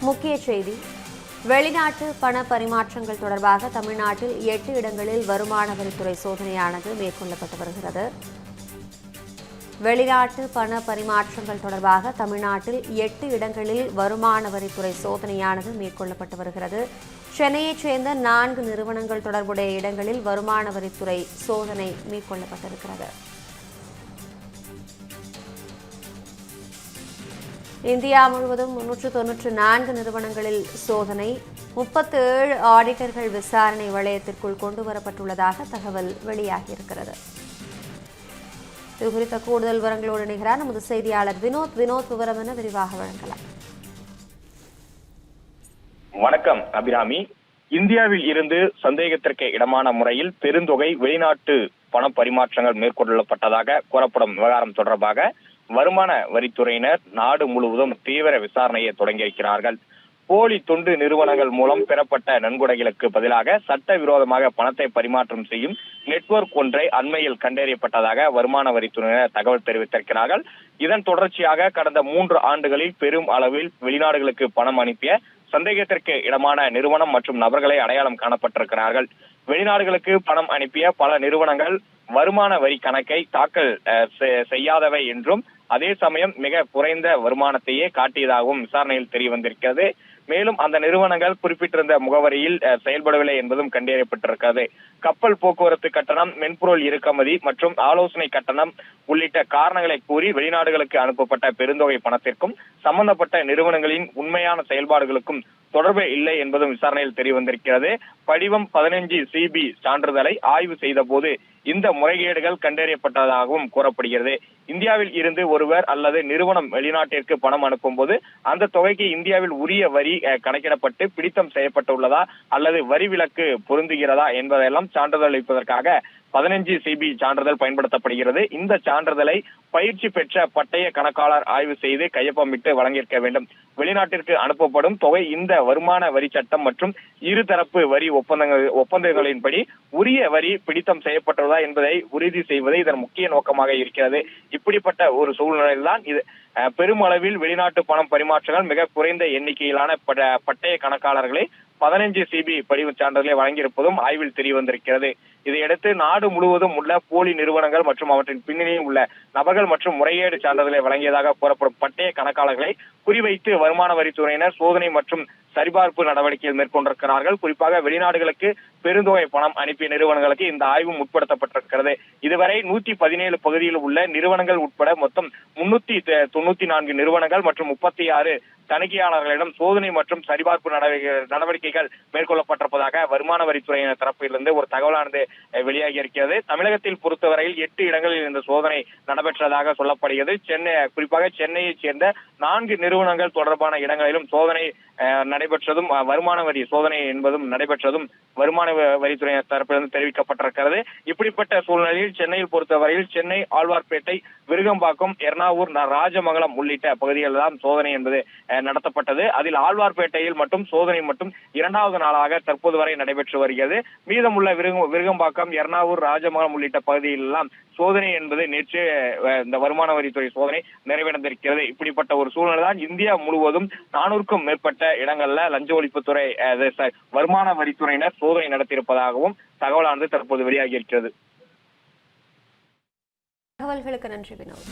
முக்கிய செய்தி. வெளிநாட்டு பண பரிமாற்றங்கள் தொடர்பாக தமிழ்நாட்டில் 8 இடங்களில் வருமான வரித்துறை சோதனையானது மேற்கொள்ளப்பட்டு வருகிறது. வெளிநாட்டு பண பரிமாற்றங்கள் தொடர்பாக தமிழ்நாட்டில் 8 இடங்களில் வருமான வரித்துறை சோதனையானது மேற்கொள்ளப்பட்டு வருகிறது. சென்னையைச் சேர்ந்த 4 நிறுவனங்கள் தொடர்புடைய இடங்களில் வருமான வரித்துறை சோதனை மேற்கொள்ளப்பட்டிருக்கிறது. இந்தியா முழுவதும் 394 நிறுவனங்களில் சோதனை, 37 ஆடிட்டர்கள் விசாரணை வளையத்திற்குள் கொண்டுவரப்பட்டுள்ளதாக தகவல் வெளியாகியிருக்கிறது. இது குறித்த கூடுதல் விவரங்களோடு இணைகிறார் நமது செய்தியாளர் வினோத். விவரம் என விரிவாக வழங்கலாம். வணக்கம் அபிராமி. இந்தியாவில் இருந்து சந்தேகத்திற்கு இடமான முறையில் பெருந்தொகை வெளிநாட்டு பண பரிமாற்றங்கள் மேற்கொள்ளப்பட்டதாக கூறப்படும் விவகாரம் தொடர்பாக வருமான வரித்துறையினர் நாடு முழுவதும் தீவிர விசாரணையை தொடங்கியிருக்கிறார்கள். போலி தொண்டு நிறுவனங்கள் மூலம் பெறப்பட்ட நன்கொடைகளுக்கு பதிலாக சட்டவிரோதமாக பணத்தை பரிமாற்றம் செய்யும் நெட்வொர்க் ஒன்றை அண்மையில் கண்டறியப்பட்டதாக வருமான வரித்துறையினர் தகவல் தெரிவித்திருக்கிறார்கள். இதன் தொடர்ச்சியாக கடந்த 3 ஆண்டுகளில் பெரும் அளவில் வெளிநாடுகளுக்கு பணம் அனுப்பிய சந்தேகத்திற்கு இடமான நிறுவனம் மற்றும் நபர்களை அடையாளம் காணப்பட்டிருக்கிறார்கள். வெளிநாடுகளுக்கு பணம் அனுப்பிய பல நிறுவனங்கள் வருமான வரி கணக்கை தாக்கல் செய்யாதவை என்றும் அதே சமயம் மிக குறைந்த வருமானத்தையே காட்டியதாகவும் விசாரணையில் தெரிய வந்திருக்கிறது. மேலும் அந்த நிறுவனங்கள் குறிப்பிட்டிருந்த முகவரியில் செயல்படவில்லை என்பதும் கண்டறியப்பட்டிருக்கிறது. கப்பல் போக்குவரத்து கட்டணம், மென்பொருள் இறக்குமதி மற்றும் ஆலோசனை கட்டணம் உள்ளிட்ட காரணங்களை கூறி வெளிநாடுகளுக்கு அனுப்பப்பட்ட பெருந்தொகை பணத்திற்கும் சம்பந்தப்பட்ட நிறுவனங்களின் உண்மையான செயல்பாடுகளுக்கும் தொடர்பே இல்லை என்பதும் விசாரணையில் தெரிய வந்திருக்கிறது. படிவம் 15 CB சான்றிதழை ஆய்வு செய்த போது இந்த முறைகேடுகள் கண்டறியப்பட்டதாகவும் கூறப்படுகிறது. இந்தியாவில் இருந்து ஒருவர் அல்லது நிறுவனம் வெளிநாட்டிற்கு பணம் அனுப்பும் போது அந்த தொகைக்கு இந்தியாவில் உரிய வரி கணக்கிடப்பட்டு பிடித்தம் செய்யப்பட்டுள்ளதா அல்லது வரி விலக்கு பொருந்துகிறதா என்பதெல்லாம் சான்றிதழ் அளிப்பதற்காக 15 CB சான்றிதழ் பயன்படுத்தப்படுகிறது. இந்த சான்றிதழை பயிற்சி பெற்ற பட்டய கணக்காளர் ஆய்வு செய்து கையொப்பமிட்டு வழங்கியிருக்க வேண்டும். வெளிநாட்டிற்கு அனுப்பப்படும் தொகை இந்த வருமான வரி சட்டம் மற்றும் இருதரப்பு வரி ஒப்பந்தங்களின்படி உரிய வரி பிடித்தம் செய்யப்பட்டுள்ளதா என்பதை உறுதி செய்வது இதன் முக்கிய நோக்கமாக இருக்கிறது. இப்படிப்பட்ட ஒரு சூழ்நிலையில்தான் இது பெருமளவில் வெளிநாட்டு பணம் பரிமாற்றங்கள் மிக குறைந்த எண்ணிக்கையிலான பட்டய கணக்காளர்களை 15 CB படிவ சான்றிதழை வழங்கியிருப்பதும் ஆய்வில் தெரிய வந்திருக்கிறது. இதையடுத்து நாடு முழுவதும் உள்ள போலி நிறுவனங்கள் மற்றும் அவற்றின் பின்னணியில் உள்ள நபர்கள் மற்றும் முறைகேடு சான்றிதழை வழங்கியதாக கூறப்படும் பட்டய கணக்காளர்களை குறிவைத்து வருமான வரித்துறையினர் சோதனை மற்றும் சரிபார்ப்பு நடவடிக்கைகள் மேற்கொண்டிருக்கிறார்கள். குறிப்பாக வெளிநாடுகளுக்கு பெருந்தொகை பணம் அனுப்பிய நிறுவனங்களுக்கு இந்த ஆய்வு உட்படுத்தப்பட்டிருக்கிறது. இதுவரை 117 பகுதியில் உள்ள நிறுவனங்கள் உட்பட மொத்தம் 394 நிறுவனங்கள் மற்றும் 36 தணிக்கையாளர்களிடம் சோதனை மற்றும் சரிபார்ப்பு நடவடிக்கைகள் மேற்கொள்ளப்பட்டிருப்பதாக வருமான வரித்துறையினர் தரப்பிலிருந்து ஒரு தகவலானது வெளியாகி இருக்கிறது. தமிழகத்தில் பொறுத்தவரையில் 8 இடங்களில் இந்த சோதனை நடைபெற்றதாக சொல்லப்படுகிறது. குறிப்பாக சென்னையைச் சேர்ந்த 4 நிறுவனங்கள் தொடர்பான இடங்களிலும் சோதனை நடைபெற்றதும் வருமான வரி சோதனை என்பதும் நடைபெற்றதும் வருமான வரித்துறையினர் தரப்பிலிருந்து தெரிவிக்கப்பட்டிருக்கிறது. இப்படிப்பட்ட சூழ்நிலையில் சென்னையில் பொறுத்தவரையில் சென்னை, ஆழ்வார்பேட்டை, விருகம்பாக்கம், எர்ணாவூர், ராஜமங்கலம் உள்ளிட்ட பகுதிகளில் தான் சோதனை என்பது நடத்தப்பட்டது. அதில் ஆழ்வார்பேட்டையில் மட்டும் சோதனை மட்டும் 2வது நாளாக தற்போது வரை நடைபெற்று வருகிறது. மீதமுள்ள விருகம்பாக்கம், எர்ணாவூர், ராஜமங்கலம் உள்ளிட்ட பகுதியில் எல்லாம் சோதனை என்பது நேற்று இந்த வருமான வரித்துறை சோதனை நிறைவடைந்திருக்கிறது. இப்படிப்பட்ட ஒரு சூழ்நிலை தான் இந்தியா முழுவதும் 400க்கும் மேற்பட்ட இடங்கள்ல லஞ்ச ஒழிப்புத்துறை வருமான வரித்துறையினர் சோதனை நடத்தியிருப்பதாகவும் தகவலானது தற்போது வெளியாகி இருக்கிறது. தகவல்களுக்கு நன்றி வினோத்.